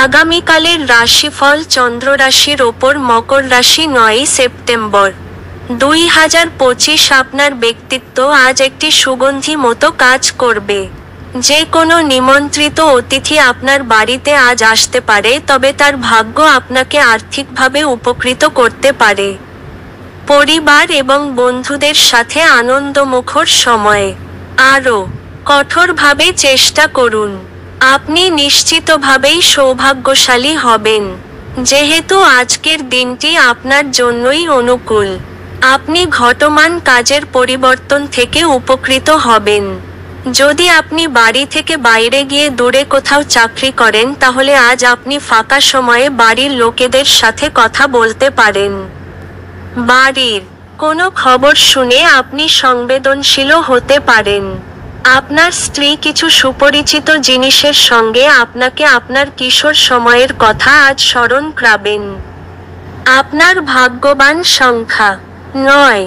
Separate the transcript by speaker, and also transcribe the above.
Speaker 1: আগামীকালের রাশিফল চন্দ্র রাশির ওপর মকর রাশি 9ই সেপ্টেম্বর 2025। আপনার ব্যক্তিত্ব আজ একটি সুগন্ধি মতো কাজ করবে। যে কোনো নিমন্ত্রিত অতিথি আপনার বাড়িতে আজ আসতে পারে, তবে তার ভাগ্য আপনাকে আর্থিকভাবে উপকৃত করতে পারে। পরিবার এবং বন্ধুদের সাথে আনন্দমুখর সময়। আরও কঠোরভাবে চেষ্টা করুন। আপনি নিশ্চিতভাবেই সৌভাগ্যশালী হবেন, যেহেতু আজকের দিনটি আপনার জন্যই অনুকূল। আপনি ঘটমান কাজের পরিবর্তন থেকে উপকৃত হবেন। যদি আপনি বাড়ি থেকে বাইরে গিয়ে দূরে কোথাও চাকরি করেন, তাহলে আজ আপনি ফাঁকা সময়ে বাড়ির লোকেদের সাথে কথা বলতে পারেন। বাড়ির কোনো খবর শুনে আপনি সংবেদনশীল হতে পারেন। আপনার স্ত্রী কিছু সুপরিচিত জিনিসের সঙ্গে আপনাকে আপনার কিশোর সময়ের কথা আজ স্মরণ করাবেন। আপনার ভাগ্যবান সংখ্যা 9।